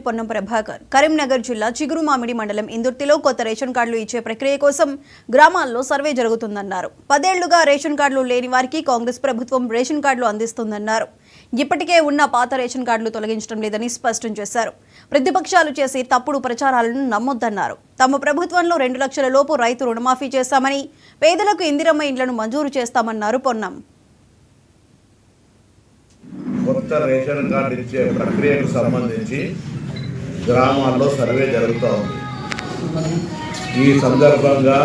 పొన్నం ప్రభాకర్ కరీంనగర్ జిల్లా చిగురుమామిడి మండలం ఇందుర్తిలో కొత్త రేషన్ కార్డులు ఇచ్చే ప్రక్రియ కోసం గ్రామాల్లో సర్వే జరుగుతుందన్నారు. 10 ఏళ్లుగా రేషన్ కార్డులు లేని వారికి కాంగ్రెస్ ప్రభుత్వం రేషన్ కార్డులు అందిస్తుందన్నారు. ఇప్పటికే ఉన్న పాత రేషన్ కార్డులు తొలగించడం లేదని స్పష్టం చేశారు. ప్రతిపక్షాలు చేసే తప్పుడు ప్రచారాలను నమ్మొద్దన్నారు. తమ ప్రభుత్వంలో 2 లక్షల లోపు రైతు రుణమాఫీ చేస్తామని, పేదలకు ఇందిరమ్మ ఇండ్లను మంజూరు చేస్తామన్నారు పొన్నం. కొత్త రేషన్ కార్డు ఇచ్చే ప్రక్రియకు సంబంధించి గ్రామాల్లో సర్వే జరుగుతూ ఉంది. ఈ సందర్భంగా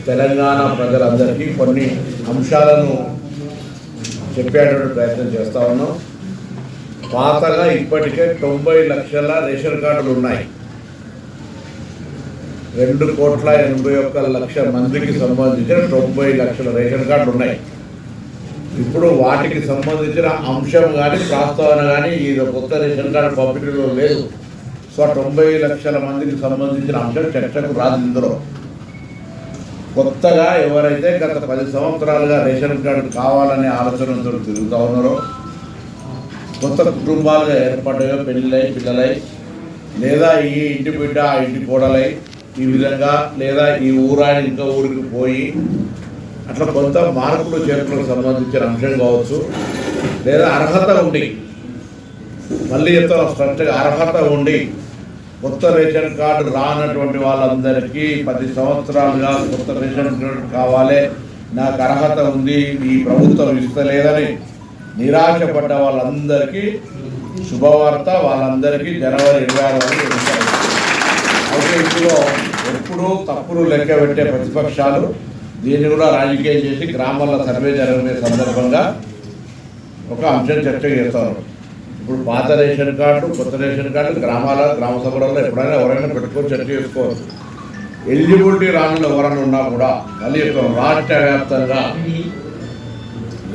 తెలంగాణ ప్రజలందరికీ కొన్ని అంశాలను చెప్పేటువంటి ప్రయత్నం చేస్తూ ఉన్నాం. పాతగా ఇప్పటికే 90 లక్షల రేషన్ కార్డులు ఉన్నాయి. 2,81,00,000 మందికి సంబంధించిన 90 లక్షల రేషన్ కార్డులు ఉన్నాయి. ఇప్పుడు వాటికి సంబంధించిన అంశం కానీ ప్రస్తావన కానీ ఈ కొత్త రేషన్ కార్డు పంపిణీలో లేదు. సో 90 లక్షల మందికి సంబంధించిన అంశం చర్చకు రాదు. ఇందులో కొత్తగా ఎవరైతే గత 10 సంవత్సరాలుగా రేషన్ కార్డు కావాలనే ఆలోచనతో తిరుగుతూ ఉన్నారో, కొత్త కుటుంబాలుగా ఏర్పడ్డాయో, పెళ్ళిళ్ళై పిల్లలై, లేదా ఈ ఇంటి బిడ్డ ఆ ఇంటి కోడలై, ఈ విధంగా లేదా ఈ ఊరాని ఇంకా ఊరికి పోయి అట్లా కొంత మార్పులు చేర్పులకు సంబంధించిన అంశం కావచ్చు, లేదా అర్హత ఉండి, మళ్ళీ ఎంతో స్పష్టంగా అర్హత ఉండి కొత్త రేషన్ కార్డు రానటువంటి వాళ్ళందరికీ 10 సంవత్సరాలుగా కొత్త రేషన్ కార్డు కావాలి, నాకు అర్హత ఉంది, ఈ ప్రభుత్వం ఇస్తలేదని నిరాశపడ్డ వాళ్ళందరికీ శుభవార్త. వాళ్ళందరికీ జనవరి 26 ఇస్తారు. అయితే ఇందులో ఎప్పుడూ తప్పులు లెక్క పెట్టే ప్రతిపక్షాలు దీన్ని కూడా రాజకీయం చేసి గ్రామాల్లో సర్వే జరిగే సందర్భంగా ఒక అంశం చర్చ చేస్తారు. ఇప్పుడు పాత రేషన్ కార్డు, కొత్త రేషన్ కార్డు గ్రామ సభలలో ఎప్పుడైనా ఎవరైనా పెట్టుకొని చర్చ చేసుకోవచ్చు. ఎలిజిబిలిటీ రానులు ఎవరైనా ఉన్నా కూడా మళ్ళీ రాష్ట్ర వ్యాప్తంగా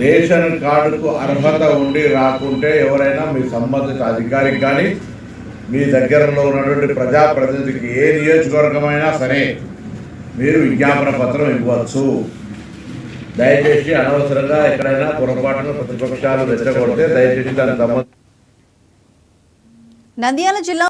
రేషన్ కార్డుకు అర్హత ఉండి రాకుంటే ఎవరైనా మీ సంబంధిత అధికారికి కానీ మీ దగ్గరలో ఉన్నటువంటి ప్రజాప్రతినిధికి ఏ నియోజకవర్గమైనా సరే మీరు విజ్ఞాపన పత్రం ఇవ్వచ్చు. దయచేసి అనవసరంగా ఎక్కడైనా పొరపాటున ప్రతిపక్షాలు రెచ్చగొడితే దయచేసి దానికి సంబంధించి నంద్యాల జిల్లా